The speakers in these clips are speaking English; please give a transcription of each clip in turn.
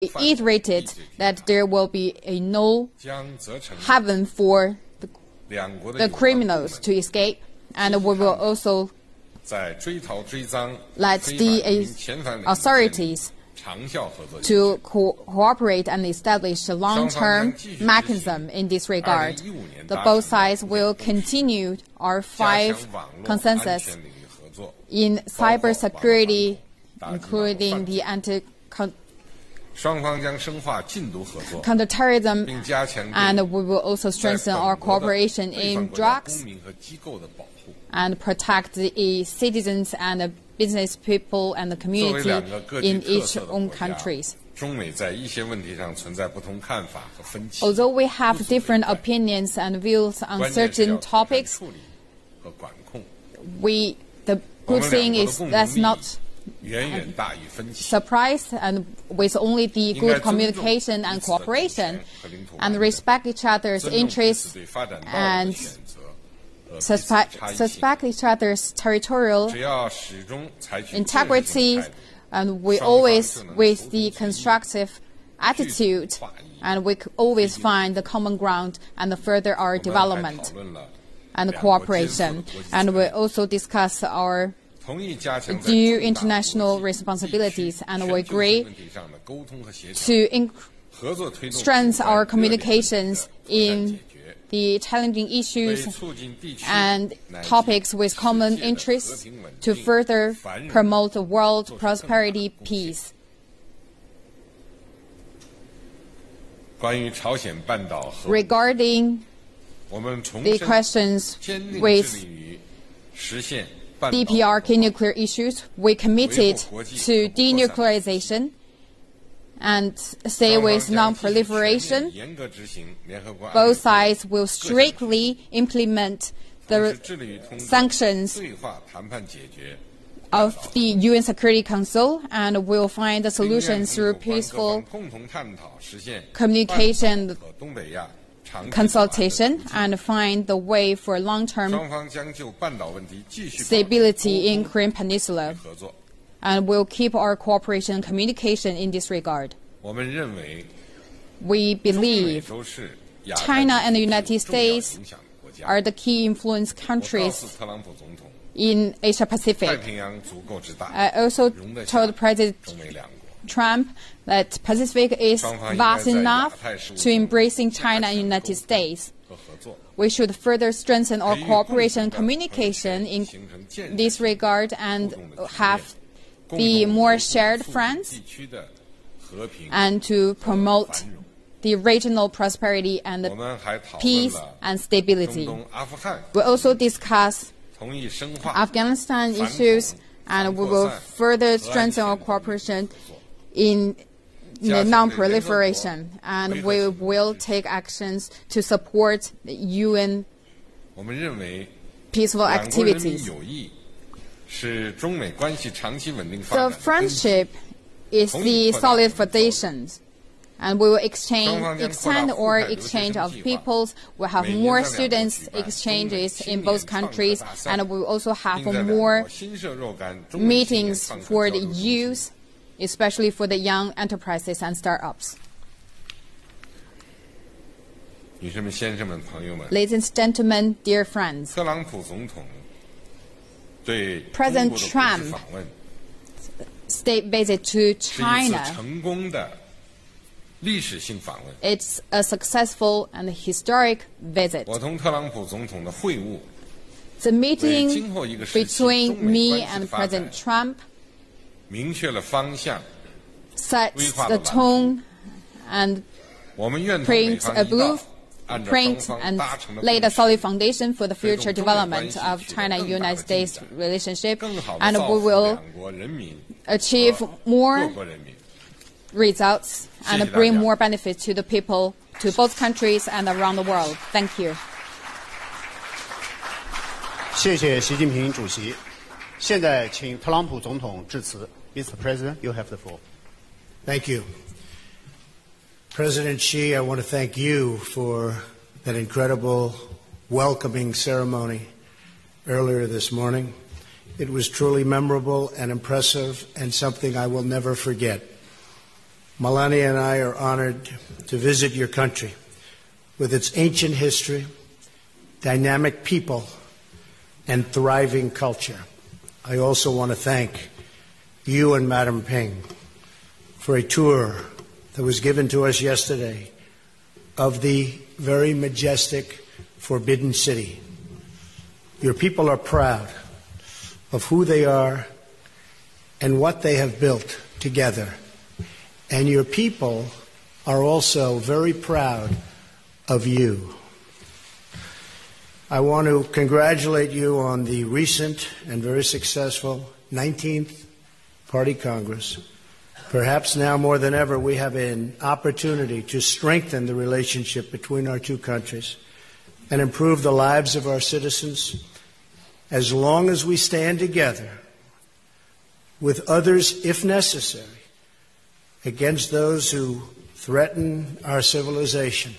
reiterated that there will be a no heaven for the criminals to escape, and we will also let the authorities to cooperate and establish a long-term mechanism in this regard. Both sides will continue our 5 consensus in cybersecurity, including the counterterrorism, and we will also strengthen our cooperation in drugs and protect the citizens and the business people and the community in each own countries. Although we have different opinions and views on certain topics, the good thing is that's not surprise, and with only the good communication and cooperation and respect each other's interests and suspect each other's territorial integrity, and we always with the constructive attitude, and we always find the common ground and further our development and cooperation. And we also discuss our due international responsibilities, and we agree to strengthen our communications in the challenging issues and topics with common interests to further promote world prosperity, peace. Regarding the questions with DPRK nuclear issues, we committed to denuclearization and stay with non-proliferation. Both sides will strictly implement the sanctions of the UN Security Council, and will find the solutions through peaceful communication, consultation, and find the way for long-term stability in Korean Peninsula, and will keep our cooperation and communication in this regard. We believe China and the United States are the key influence countries in Asia Pacific. I also told President Trump that Pacific is vast enough to embracing China and the United States. We should further strengthen our cooperation and communication in this regard and have the more shared friends, and to promote the regional prosperity and the peace and stability. We also discuss Afghanistan issues, and we will further strengthen our cooperation in non-proliferation, and we will take actions to support the UN peaceful activities. So friendship is the solid foundations, and we will extend our exchange of peoples. We'll have more students exchanges in both countries, and we will also have more meetings for the youth, especially for the young enterprises and startups. Ladies and gentlemen, dear friends, President Trump's state visit to China, it's a successful and historic visit. The meeting between me and President Trump sets the tone and prints a blueprint and laid a solid foundation for the future development of China-United States relationship, and we will achieve more results and bring more benefits to the people, to both countries and around the world. Thank you. 谢谢习近平主席。现在请特朗普总统致辞。Mr. President, you have the floor. Thank you. President Xi, I want to thank you for that incredible welcoming ceremony earlier this morning. It was truly memorable and impressive, and something I will never forget. Melania and I are honored to visit your country with its ancient history, dynamic people, and thriving culture. I also want to thank you and Madam Ping for a tour that was given to us yesterday of the very majestic Forbidden City. Your people are proud of who they are and what they have built together. And your people are also very proud of you. I want to congratulate you on the recent and very successful 19th Party Congress. Perhaps now more than ever, we have an opportunity to strengthen the relationship between our two countries and improve the lives of our citizens as long as we stand together with others, if necessary, against those who threaten our civilization.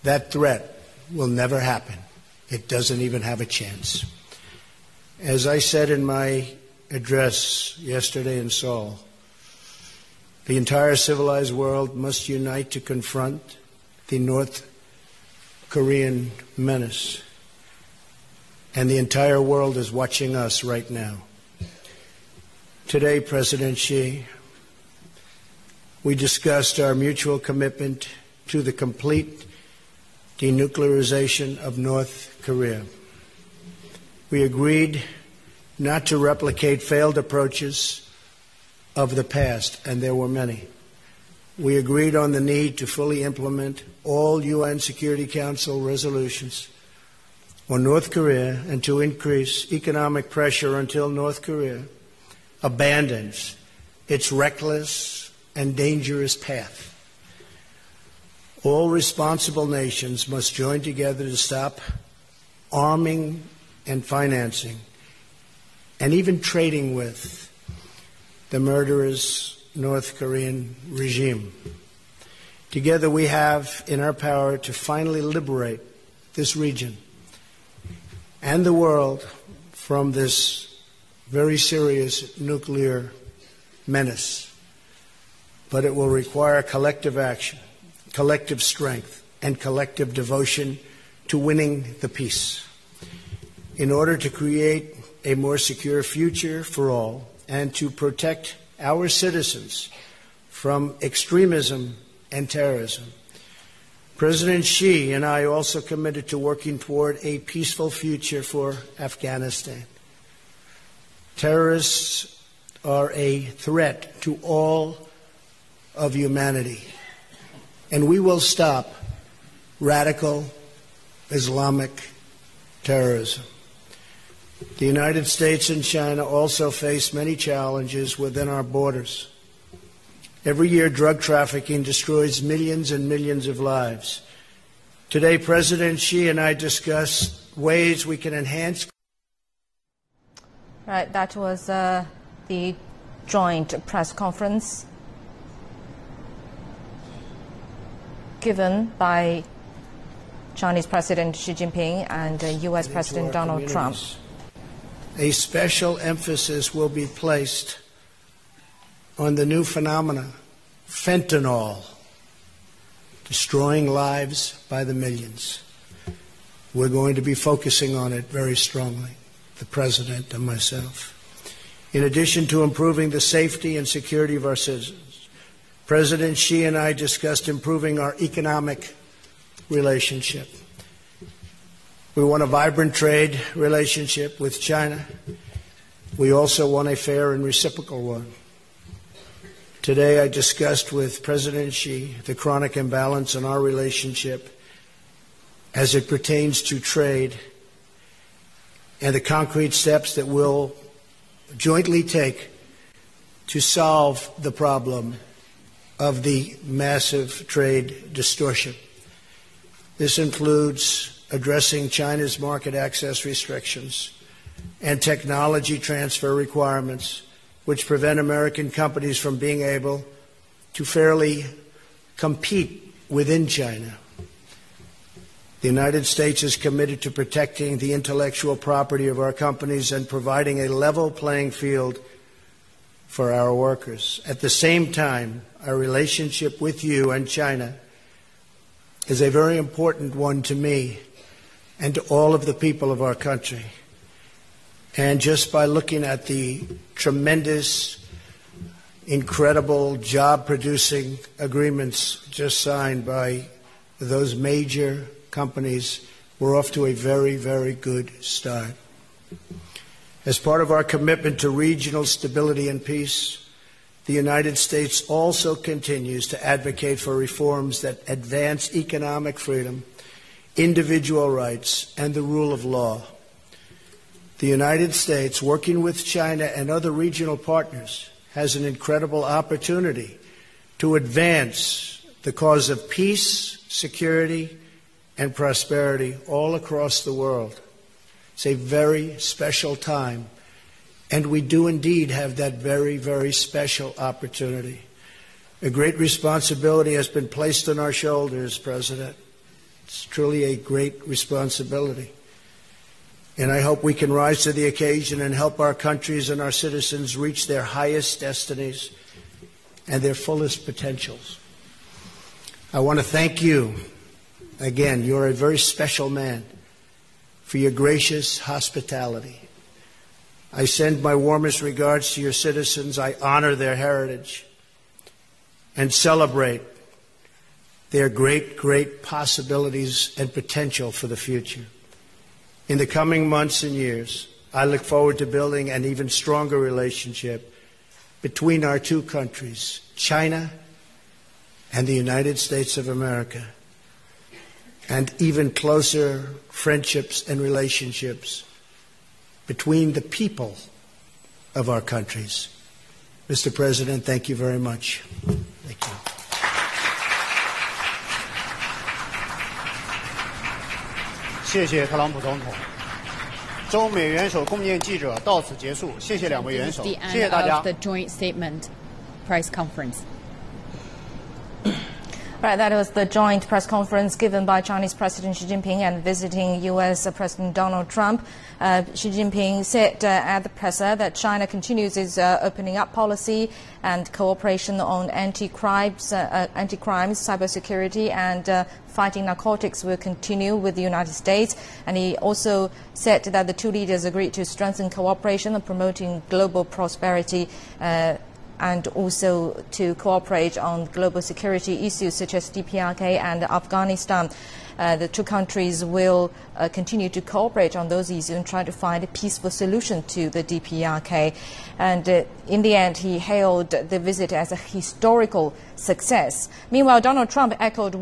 That threat will never happen. It doesn't even have a chance. As I said in my address yesterday in Seoul, the entire civilized world must unite to confront the North Korean menace. And the entire world is watching us right now. Today, President Xi, we discussed our mutual commitment to the complete denuclearization of North Korea. We agreed not to replicate failed approaches of the past, and there were many. We agreed on the need to fully implement all UN Security Council resolutions on North Korea and to increase economic pressure until North Korea abandons its reckless and dangerous path. All responsible nations must join together to stop arming and financing and even trading with the murderous North Korean regime. Together we have in our power to finally liberate this region and the world from this very serious nuclear menace. But it will require collective action, collective strength, and collective devotion to winning the peace. In order to create a more secure future for all and to protect our citizens from extremism and terrorism, President Xi and I also committed to working toward a peaceful future for Afghanistan. Terrorists are a threat to all of humanity, and we will stop radical Islamic terrorism. The United States and China also face many challenges within our borders. Every year, drug trafficking destroys millions and millions of lives. Today, President Xi and I discussed ways we can enhance. Right, that was the joint press conference given by Chinese President Xi Jinping and U.S. President Donald Trump. A special emphasis will be placed on the new phenomena, fentanyl, destroying lives by the millions. We're going to be focusing on it very strongly, the President and myself. In addition to improving the safety and security of our citizens, President Xi and I discussed improving our economic relationship. We want a vibrant trade relationship with China. We also want a fair and reciprocal one. Today I discussed with President Xi the chronic imbalance in our relationship as it pertains to trade and the concrete steps that we'll jointly take to solve the problem of the massive trade distortion. This includes addressing China's market access restrictions and technology transfer requirements, which prevent American companies from being able to fairly compete within China. The United States is committed to protecting the intellectual property of our companies and providing a level playing field for our workers. At the same time, our relationship with you and China is a very important one to me and to all of the people of our country. And just by looking at the tremendous, incredible, job-producing agreements just signed by those major companies, we're off to a very, very good start. As part of our commitment to regional stability and peace, the United States also continues to advocate for reforms that advance economic freedom, individual rights, and the rule of law. The United States, working with China and other regional partners, has an incredible opportunity to advance the cause of peace, security, and prosperity all across the world. It's a very special time, and we do indeed have that very, very special opportunity. A great responsibility has been placed on our shoulders, President. It's truly a great responsibility. And I hope we can rise to the occasion and help our countries and our citizens reach their highest destinies and their fullest potentials. I want to thank you. Again, you're a very special man, for your gracious hospitality. I send my warmest regards to your citizens. I honor their heritage and celebrate their great, great possibilities and potential for the future. In the coming months and years, I look forward to building an even stronger relationship between our two countries, China and the United States of America, and even closer friendships and relationships between the people of our countries. Mr. President, thank you very much. Thank you. 谢谢特朗普总统。中美元首共建记者到此结束，谢谢两位元首，谢谢大家。 The joint statement press conference. Right, that was the joint press conference given by Chinese President Xi Jinping and visiting U.S. President Donald Trump. Xi Jinping said at the presser that China continues its opening up policy and cooperation on anti-crimes, cybersecurity, and fighting narcotics will continue with the United States. And he also said that the two leaders agreed to strengthen cooperation and promoting global prosperity and also to cooperate on global security issues such as DPRK and Afghanistan. The two countries will continue to cooperate on those issues and try to find a peaceful solution to the DPRK. And in the end, he hailed the visit as a historical success. Meanwhile, Donald Trump echoed